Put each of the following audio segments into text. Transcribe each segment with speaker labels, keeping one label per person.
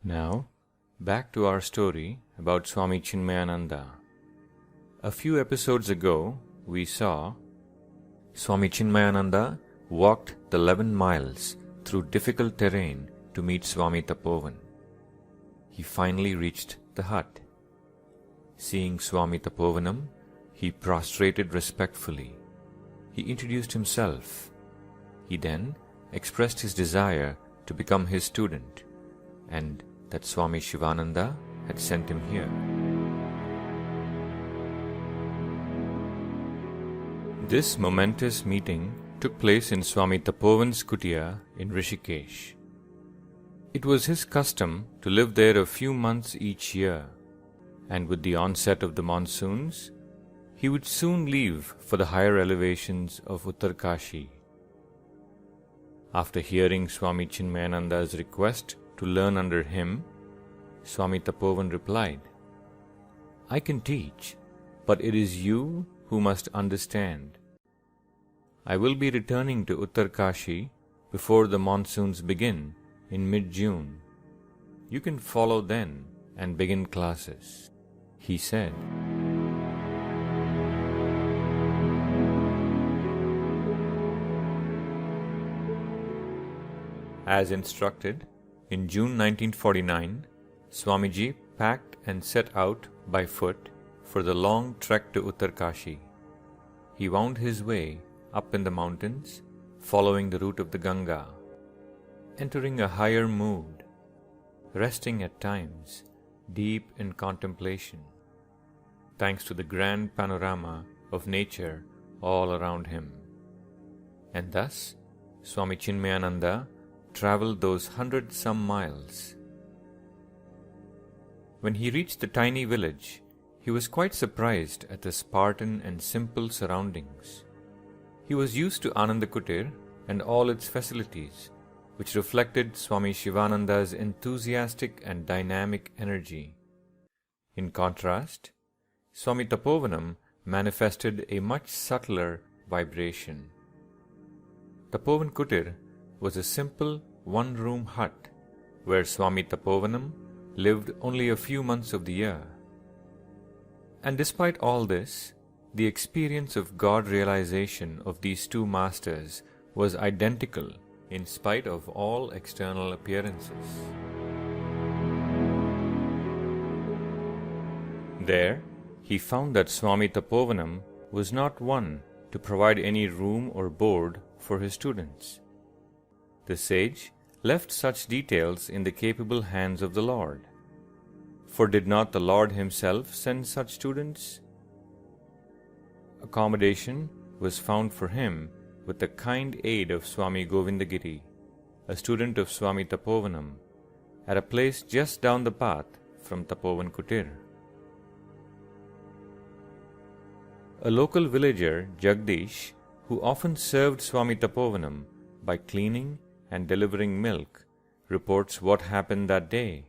Speaker 1: Now, back to our story about Swami Chinmayananda. A few episodes ago, we saw Swami Chinmayananda walked the 11 miles through difficult terrain to meet Swami Tapovan. He finally reached the hut. Seeing Swami Tapovanam, he prostrated respectfully. He introduced himself. He then expressed his desire to become his student and that Swami Shivananda had sent him here. This momentous meeting took place in Swami Tapovan's kutia in Rishikesh. It was his custom to live there a few months each year, and with the onset of the monsoons, he would soon leave for the higher elevations of Uttarkashi. After hearing Swami Chinmayananda's request to learn under him, Swami Tapovan replied, "I can teach, but it is you who must understand. I will be returning to Uttarkashi before the monsoons begin in mid-June. You can follow then and begin classes," he said. As instructed, in June 1949, Swamiji packed and set out by foot for the long trek to Uttarkashi. He wound his way up in the mountains, following the route of the Ganga, entering a higher mood, resting at times, deep in contemplation, thanks to the grand panorama of nature all around him. And thus, Swami Chinmayananda travelled those 100-some miles. When he reached the tiny village, he was quite surprised at the Spartan and simple surroundings. He was used to Anandakutir and all its facilities, which reflected Swami Shivananda's enthusiastic and dynamic energy. In contrast, Swami Tapovanam manifested a much subtler vibration. Tapovan Kutir was a simple one-room hut where Swami Tapovanam lived only a few months of the year. And despite all this, the experience of God realization of these two masters was identical in spite of all external appearances. There, he found that Swami Tapovanam was not one to provide any room or board for his students. The sage left such details in the capable hands of the Lord. For did not the Lord himself send such students? Accommodation was found for him with the kind aid of Swami Govindagiri, a student of Swami Tapovanam, at a place just down the path from Tapovan Kutir. A local villager, Jagdish, who often served Swami Tapovanam by cleaning and delivering milk, reports what happened that day.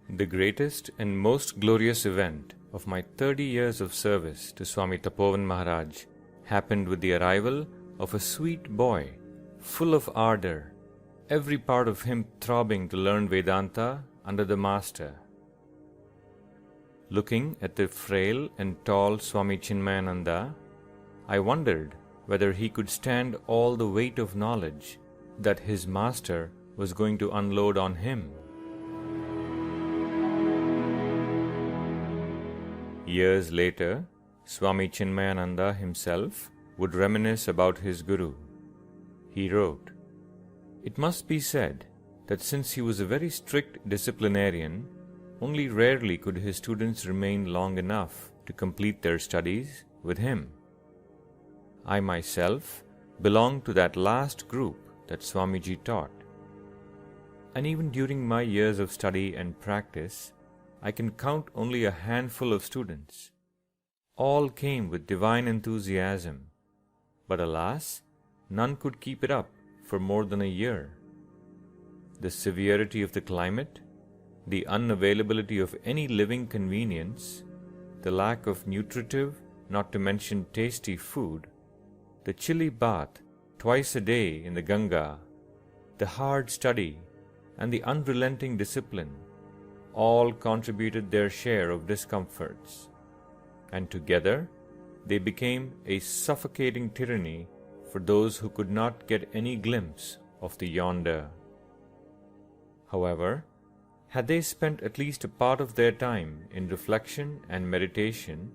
Speaker 1: The greatest and most glorious event of my 30 years of service to Swami Tapovan Maharaj happened with the arrival of a sweet boy, full of ardor, every part of him throbbing to learn Vedanta under the Master. Looking at the frail and tall Swami Chinmayananda, I wondered whether he could stand all the weight of knowledge that his Master was going to unload on him. Years later, Swami Chinmayananda himself would reminisce about his Guru. He wrote, "It must be said that since he was a very strict disciplinarian, only rarely could his students remain long enough to complete their studies with him. I myself belonged to that last group that Swamiji taught. And even during my years of study and practice, I can count only a handful of students. All came with divine enthusiasm, but alas, none could keep it up for more than a year. The severity of the climate, the unavailability of any living convenience, the lack of nutritive, not to mention tasty food, the chilly bath twice a day in the Ganga, the hard study, and the unrelenting discipline all contributed their share of discomforts, and together they became a suffocating tyranny for those who could not get any glimpse of the yonder. However, had they spent at least a part of their time in reflection and meditation,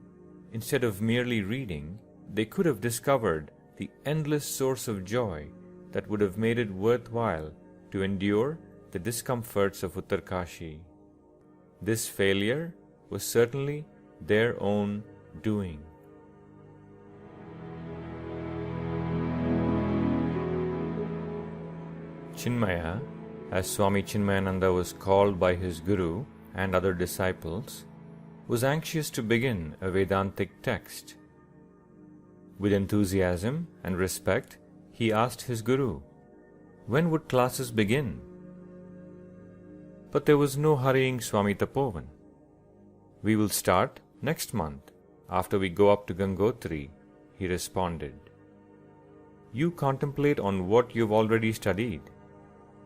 Speaker 1: instead of merely reading, they could have discovered the endless source of joy that would have made it worthwhile to endure the discomforts of Uttarkashi. This failure was certainly their own doing. Chinmaya, as Swami Chinmayananda was called by his guru and other disciples, was anxious to begin a Vedantic text. With enthusiasm and respect, he asked his guru, when would classes begin? But there was no hurrying Swami Tapovan. We will start next month, after we go up to Gangotri, he responded. You contemplate on what you've already studied.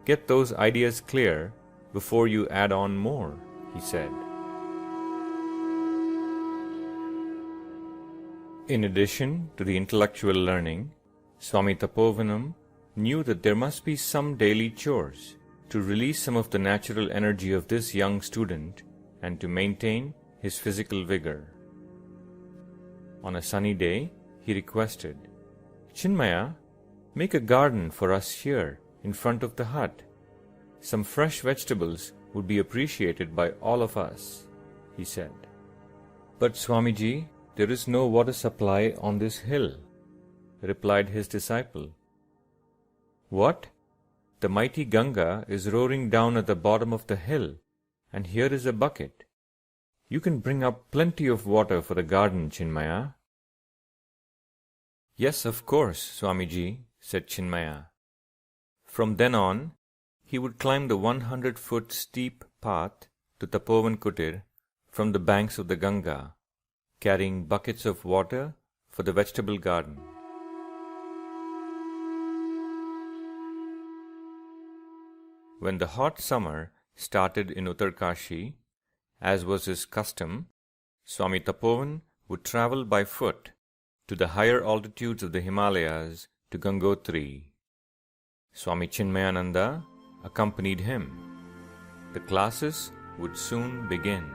Speaker 1: Get those ideas clear before you add on more, he said. In addition to the intellectual learning, Swami Tapovanam knew that there must be some daily chores to release some of the natural energy of this young student and to maintain his physical vigor. On a sunny day, he requested, Chinmaya, make a garden for us here in front of the hut. Some fresh vegetables would be appreciated by all of us, he said. But Swamiji, there is no water supply on this hill, replied his disciple. What? The mighty Ganga is roaring down at the bottom of the hill, and here is a bucket. You can bring up plenty of water for the garden, Chinmaya. Yes, of course, Swamiji, said Chinmaya. From then on, he would climb the 100-foot steep path to Tapovan Kutir from the banks of the Ganga, carrying buckets of water for the vegetable garden. When the hot summer started in Uttarkashi, as was his custom, Swami Tapovan would travel by foot to the higher altitudes of the Himalayas to Gangotri. Swami Chinmayananda accompanied him. The classes would soon begin.